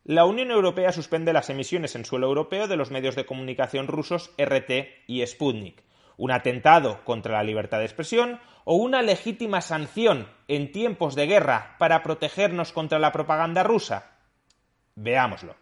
La Unión Europea suspende las emisiones en suelo europeo de los medios de comunicación rusos RT y Sputnik. ¿Un atentado contra la libertad de expresión o una legítima sanción en tiempos de guerra para protegernos contra la propaganda rusa? Veámoslo.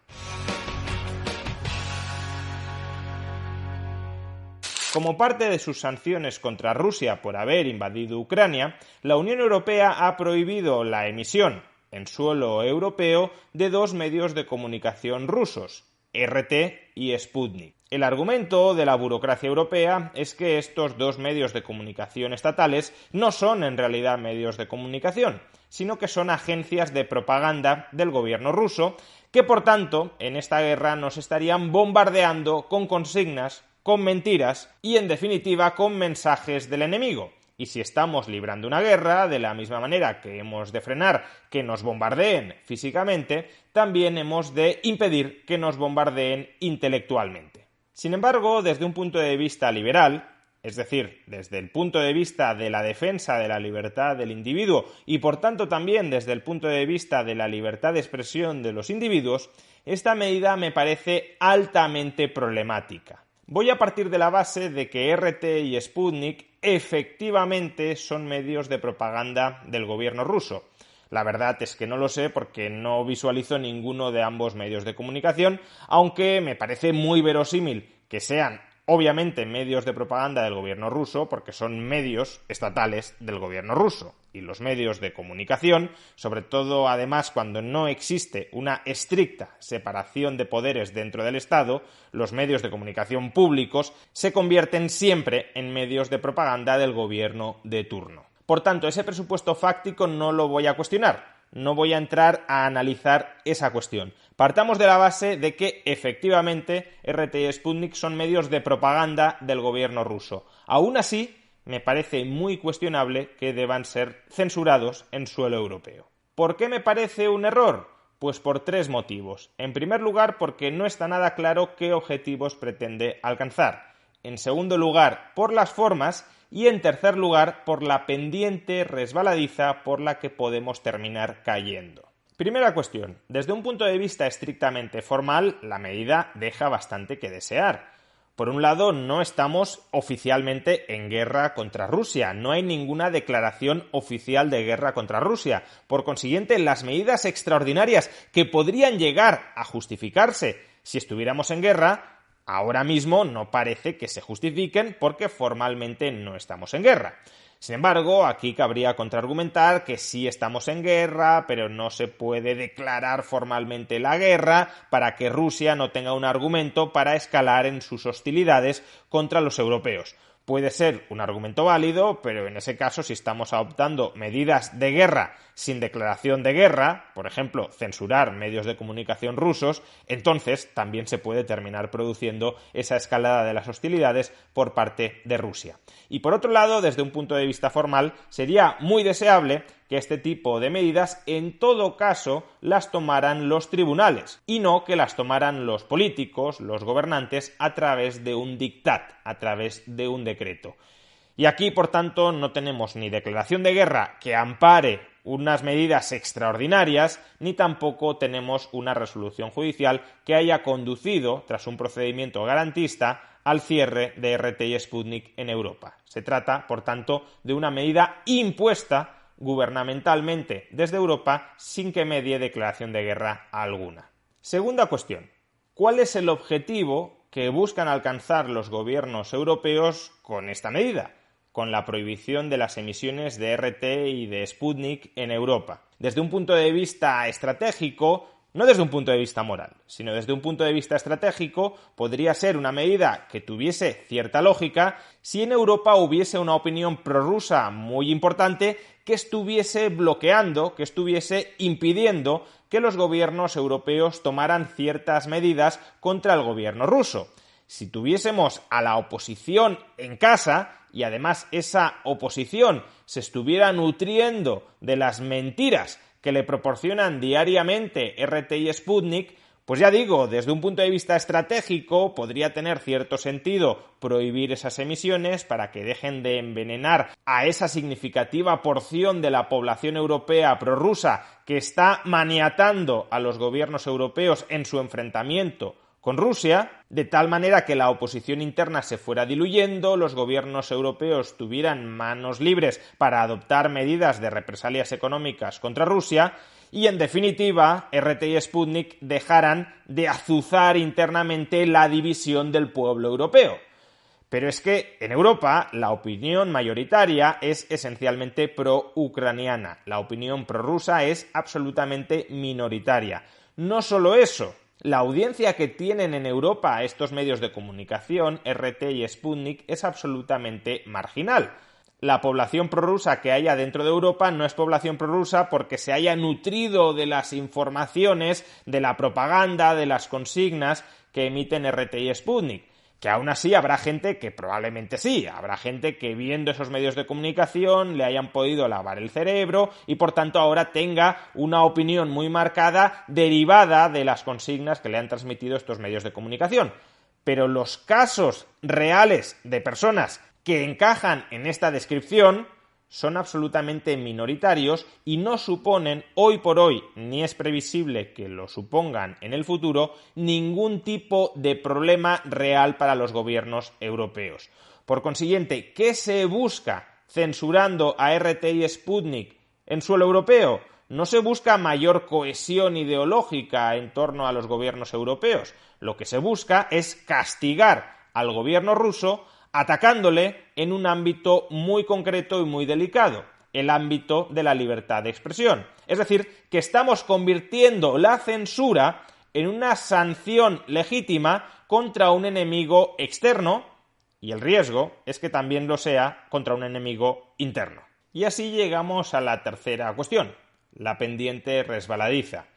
Como parte de sus sanciones contra Rusia por haber invadido Ucrania, la Unión Europea ha prohibido la emisión en suelo europeo de dos medios de comunicación rusos, RT y Sputnik. El argumento de la burocracia europea es que estos dos medios de comunicación estatales no son en realidad medios de comunicación, sino que son agencias de propaganda del gobierno ruso que, por tanto, en esta guerra nos estarían bombardeando con consignas, con mentiras y, en definitiva, con mensajes del enemigo. Y si estamos librando una guerra, de la misma manera que hemos de frenar que nos bombardeen físicamente, también hemos de impedir que nos bombardeen intelectualmente. Sin embargo, desde un punto de vista liberal, es decir, desde el punto de vista de la defensa de la libertad del individuo y por tanto también desde el punto de vista de la libertad de expresión de los individuos, esta medida me parece altamente problemática. Voy a partir de la base de que RT y Sputnik efectivamente son medios de propaganda del gobierno ruso. La verdad es que no lo sé porque no visualizo ninguno de ambos medios de comunicación, aunque me parece muy verosímil que sean obviamente medios de propaganda del gobierno ruso porque son medios estatales del gobierno ruso. Y los medios de comunicación, sobre todo además cuando no existe una estricta separación de poderes dentro del Estado, los medios de comunicación públicos se convierten siempre en medios de propaganda del gobierno de turno. Por tanto, ese presupuesto fáctico no lo voy a cuestionar, no voy a entrar a analizar esa cuestión. Partamos de la base de que efectivamente RT y Sputnik son medios de propaganda del gobierno ruso. Aún así, me parece muy cuestionable que deban ser censurados en suelo europeo. ¿Por qué me parece un error? Pues por tres motivos. En primer lugar, porque no está nada claro qué objetivos pretende alcanzar. En segundo lugar, por las formas. Y en tercer lugar, por la pendiente resbaladiza por la que podemos terminar cayendo. Primera cuestión. Desde un punto de vista estrictamente formal, la medida deja bastante que desear. Por un lado, no estamos oficialmente en guerra contra Rusia, no hay ninguna declaración oficial de guerra contra Rusia. Por consiguiente, las medidas extraordinarias que podrían llegar a justificarse si estuviéramos en guerra, ahora mismo no parece que se justifiquen porque formalmente no estamos en guerra. Sin embargo, aquí cabría contraargumentar que sí estamos en guerra, pero no se puede declarar formalmente la guerra para que Rusia no tenga un argumento para escalar en sus hostilidades contra los europeos. Puede ser un argumento válido, pero en ese caso, si estamos adoptando medidas de guerra sin declaración de guerra, por ejemplo, censurar medios de comunicación rusos, entonces también se puede terminar produciendo esa escalada de las hostilidades por parte de Rusia. Y por otro lado, desde un punto de vista formal, sería muy deseable que este tipo de medidas en todo caso las tomaran los tribunales y no que las tomaran los políticos, los gobernantes, a través de un dictat, a través de un decreto. Y aquí, por tanto, no tenemos ni declaración de guerra que ampare unas medidas extraordinarias, ni tampoco tenemos una resolución judicial que haya conducido, tras un procedimiento garantista, al cierre de RT y Sputnik en Europa. Se trata, por tanto, de una medida impuesta gubernamentalmente desde Europa sin que medie declaración de guerra alguna. Segunda cuestión. ¿Cuál es el objetivo que buscan alcanzar los gobiernos europeos con esta medida? Con la prohibición de las emisiones de RT y de Sputnik en Europa. Desde un punto de vista estratégico, no desde un punto de vista moral, sino desde un punto de vista estratégico, podría ser una medida que tuviese cierta lógica si en Europa hubiese una opinión prorrusa muy importante que estuviese bloqueando, que estuviese impidiendo que los gobiernos europeos tomaran ciertas medidas contra el gobierno ruso. Si tuviésemos a la oposición en casa y además esa oposición se estuviera nutriendo de las mentiras que le proporcionan diariamente RT y Sputnik, Pues ya digo, desde un punto de vista estratégico podría tener cierto sentido prohibir esas emisiones para que dejen de envenenar a esa significativa porción de la población europea prorrusa que está maniatando a los gobiernos europeos en su enfrentamiento con Rusia, de tal manera que la oposición interna se fuera diluyendo, los gobiernos europeos tuvieran manos libres para adoptar medidas de represalias económicas contra Rusia y, en definitiva, RT y Sputnik dejaran de azuzar internamente la división del pueblo europeo. Pero es que en Europa la opinión mayoritaria es esencialmente pro-ucraniana, la opinión prorrusa es absolutamente minoritaria. No solo eso, la audiencia que tienen en Europa estos medios de comunicación, RT y Sputnik, es absolutamente marginal. La población prorrusa que haya dentro de Europa no es población prorrusa porque se haya nutrido de las informaciones, de la propaganda, de las consignas que emiten RT y Sputnik. Que aún así habrá gente que probablemente sí, habrá gente que viendo esos medios de comunicación le hayan podido lavar el cerebro y por tanto ahora tenga una opinión muy marcada derivada de las consignas que le han transmitido estos medios de comunicación. Pero los casos reales de personas que encajan en esta descripción son absolutamente minoritarios y no suponen hoy por hoy, ni es previsible que lo supongan en el futuro, ningún tipo de problema real para los gobiernos europeos. Por consiguiente, ¿qué se busca censurando a RT y Sputnik en suelo europeo? No se busca mayor cohesión ideológica en torno a los gobiernos europeos. Lo que se busca es castigar al gobierno ruso atacándole en un ámbito muy concreto y muy delicado, el ámbito de la libertad de expresión. Es decir, que estamos convirtiendo la censura en una sanción legítima contra un enemigo externo, y el riesgo es que también lo sea contra un enemigo interno. Y así llegamos a la tercera cuestión, la pendiente resbaladiza.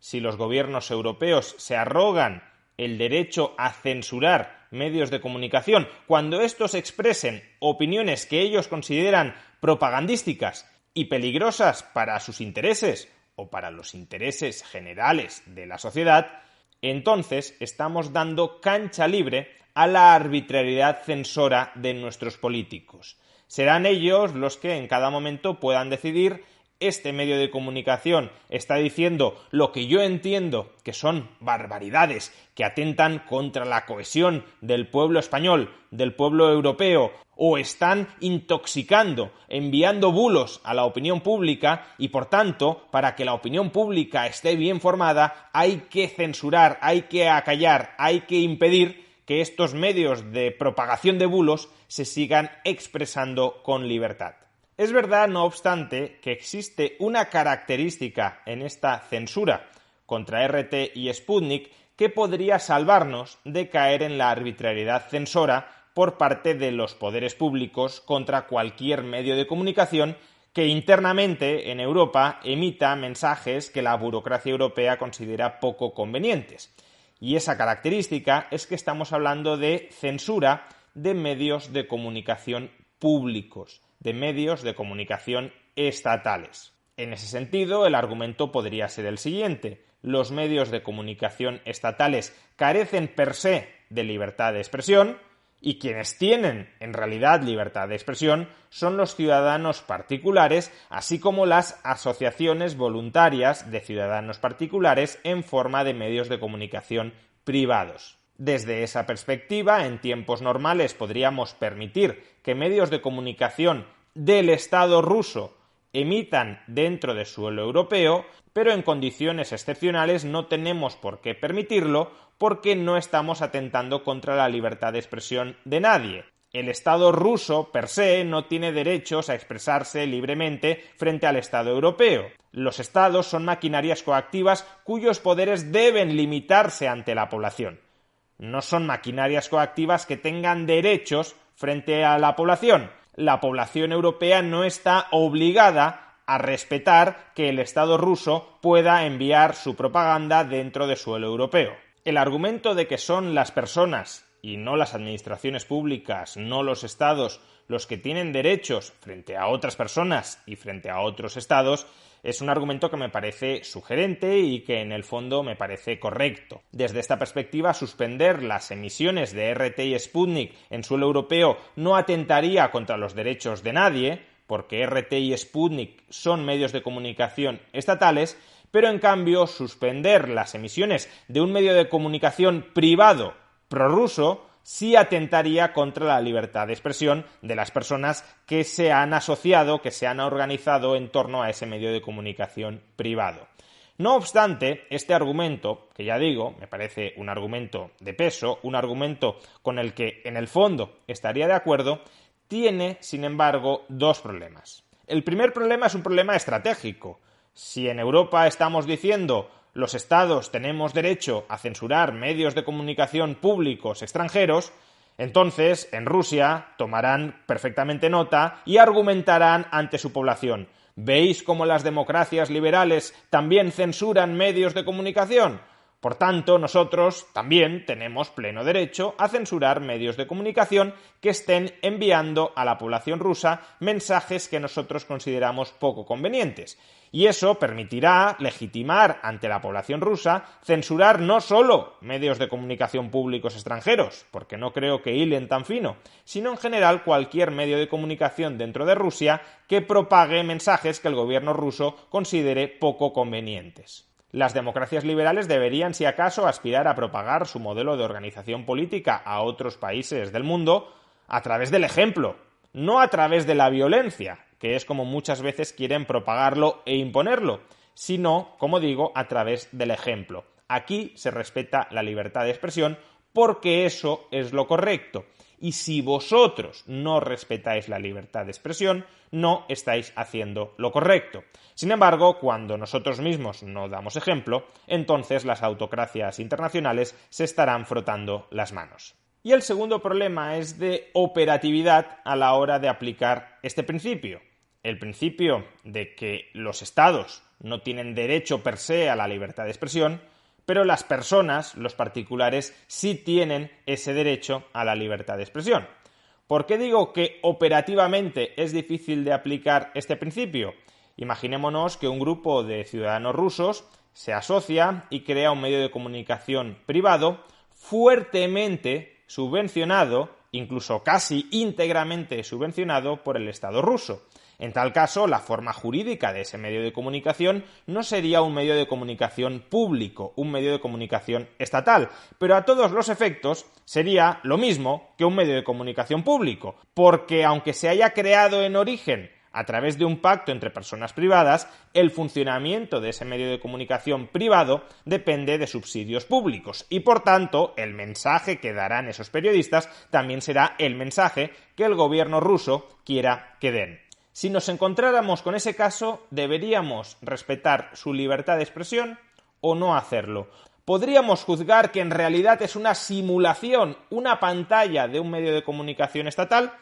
Si los gobiernos europeos se arrogan el derecho a censurar medios de comunicación cuando estos expresen opiniones que ellos consideran propagandísticas y peligrosas para sus intereses o para los intereses generales de la sociedad, entonces estamos dando cancha libre a la arbitrariedad censora de nuestros políticos. Serán ellos los que en cada momento puedan decidir: este medio de comunicación está diciendo lo que yo entiendo que son barbaridades que atentan contra la cohesión del pueblo español, del pueblo europeo, o están intoxicando, enviando bulos a la opinión pública y, por tanto, para que la opinión pública esté bien formada, hay que censurar, hay que acallar, hay que impedir que estos medios de propagación de bulos se sigan expresando con libertad. Es verdad, no obstante, que existe una característica en esta censura contra RT y Sputnik que podría salvarnos de caer en la arbitrariedad censora por parte de los poderes públicos contra cualquier medio de comunicación que internamente en Europa emita mensajes que la burocracia europea considera poco convenientes. Y esa característica es que estamos hablando de censura de medios de comunicación públicos, de medios de comunicación estatales. En ese sentido, el argumento podría ser el siguiente: los medios de comunicación estatales carecen per se de libertad de expresión y quienes tienen en realidad libertad de expresión son los ciudadanos particulares, así como las asociaciones voluntarias de ciudadanos particulares en forma de medios de comunicación privados. Desde esa perspectiva, en tiempos normales podríamos permitir que medios de comunicación del Estado ruso emitan dentro de suelo europeo, pero en condiciones excepcionales no tenemos por qué permitirlo porque no estamos atentando contra la libertad de expresión de nadie. El Estado ruso, per se, no tiene derechos a expresarse libremente frente al Estado europeo. Los Estados son maquinarias coactivas cuyos poderes deben limitarse ante la población. No son maquinarias coactivas que tengan derechos frente a la población. La población europea no está obligada a respetar que el Estado ruso pueda enviar su propaganda dentro de suelo europeo. El argumento de que son las personas y no las administraciones públicas, no los estados, los que tienen derechos frente a otras personas y frente a otros estados, Es un argumento que me parece sugerente y que en el fondo me parece correcto. Desde esta perspectiva, suspender las emisiones de RT y Sputnik en suelo europeo no atentaría contra los derechos de nadie, porque RT y Sputnik son medios de comunicación estatales, pero en cambio suspender las emisiones de un medio de comunicación privado prorruso sí atentaría contra la libertad de expresión de las personas que se han asociado, que se han organizado en torno a ese medio de comunicación privado. No obstante, este argumento, que ya digo, me parece un argumento de peso, un argumento con el que en el fondo estaría de acuerdo, tiene, sin embargo, dos problemas. El primer problema es un problema estratégico. Si en Europa estamos diciendo los estados tenemos derecho a censurar medios de comunicación públicos extranjeros, entonces en Rusia tomarán perfectamente nota y argumentarán ante su población: ¿veis cómo las democracias liberales también censuran medios de comunicación? Por tanto, nosotros también tenemos pleno derecho a censurar medios de comunicación que estén enviando a la población rusa mensajes que nosotros consideramos poco convenientes. Y eso permitirá legitimar ante la población rusa censurar no solo medios de comunicación públicos extranjeros, porque no creo que hilen tan fino, sino en general cualquier medio de comunicación dentro de Rusia que propague mensajes que el gobierno ruso considere poco convenientes. Las democracias liberales deberían, si acaso, aspirar a propagar su modelo de organización política a otros países del mundo a través del ejemplo, no a través de la violencia, que es como muchas veces quieren propagarlo e imponerlo, sino, como digo, a través del ejemplo. Aquí se respeta la libertad de expresión porque eso es lo correcto. Y si vosotros no respetáis la libertad de expresión, no estáis haciendo lo correcto. Sin embargo, cuando nosotros mismos no damos ejemplo, entonces las autocracias internacionales se estarán frotando las manos. Y el segundo problema es de operatividad a la hora de aplicar este principio. El principio de que los estados no tienen derecho per se a la libertad de expresión, pero las personas, los particulares, sí tienen ese derecho a la libertad de expresión. ¿Por qué digo que operativamente es difícil de aplicar este principio? Imaginémonos que un grupo de ciudadanos rusos se asocia y crea un medio de comunicación privado fuertemente subvencionado, incluso casi íntegramente subvencionado por el Estado ruso. En tal caso, la forma jurídica de ese medio de comunicación no sería un medio de comunicación público, un medio de comunicación estatal, pero a todos los efectos sería lo mismo que un medio de comunicación público, porque aunque se haya creado en origen a través de un pacto entre personas privadas, el funcionamiento de ese medio de comunicación privado depende de subsidios públicos y, por tanto, el mensaje que darán esos periodistas también será el mensaje que el gobierno ruso quiera que den. Si nos encontráramos con ese caso, ¿deberíamos respetar su libertad de expresión o no hacerlo? ¿Podríamos juzgar que en realidad es una simulación, una pantalla de un medio de comunicación estatal?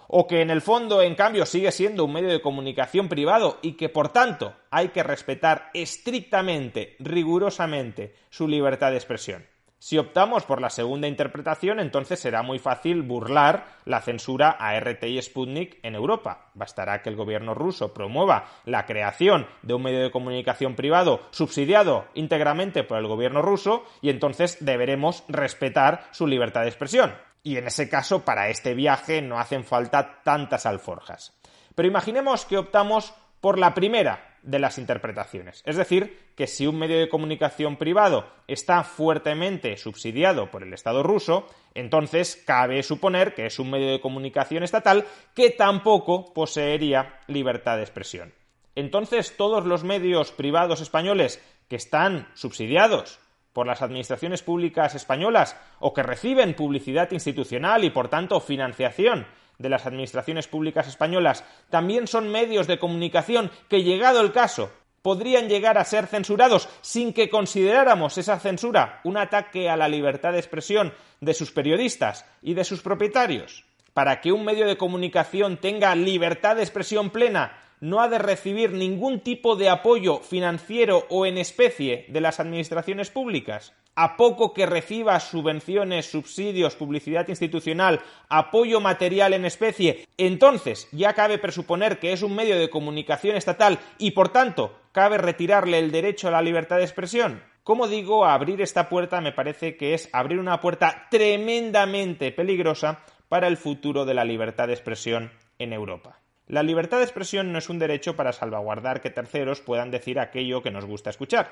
¿O que en el fondo, en cambio, sigue siendo un medio de comunicación privado y que, por tanto, hay que respetar estrictamente, rigurosamente, su libertad de expresión? Si optamos por la segunda interpretación, entonces será muy fácil burlar la censura a RT y Sputnik en Europa. Bastará que el gobierno ruso promueva la creación de un medio de comunicación privado subsidiado íntegramente por el gobierno ruso y entonces deberemos respetar su libertad de expresión. Y en ese caso, para este viaje no hacen falta tantas alforjas. Pero imaginemos que optamos por la primera de las interpretaciones. Es decir, que si un medio de comunicación privado está fuertemente subsidiado por el Estado ruso, entonces cabe suponer que es un medio de comunicación estatal que tampoco poseería libertad de expresión. Entonces, todos los medios privados españoles que están subsidiados por las administraciones públicas españolas o que reciben publicidad institucional y, por tanto, financiación de las administraciones públicas españolas, también son medios de comunicación que, llegado el caso, podrían llegar a ser censurados sin que consideráramos esa censura un ataque a la libertad de expresión de sus periodistas y de sus propietarios. Para que un medio de comunicación tenga libertad de expresión plena, no ha de recibir ningún tipo de apoyo financiero o en especie de las administraciones públicas? A poco que reciba subvenciones, subsidios, publicidad institucional, apoyo material en especie, entonces ya cabe presuponer que es un medio de comunicación estatal y, por tanto, cabe retirarle el derecho a la libertad de expresión. Como digo, abrir esta puerta me parece que es abrir una puerta tremendamente peligrosa para el futuro de la libertad de expresión en Europa. La libertad de expresión no es un derecho para salvaguardar que terceros puedan decir aquello que nos gusta escuchar.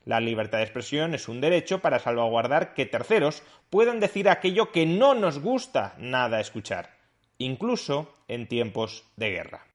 La libertad de expresión es un derecho para salvaguardar que terceros puedan decir aquello que no nos gusta nada escuchar, incluso en tiempos de guerra.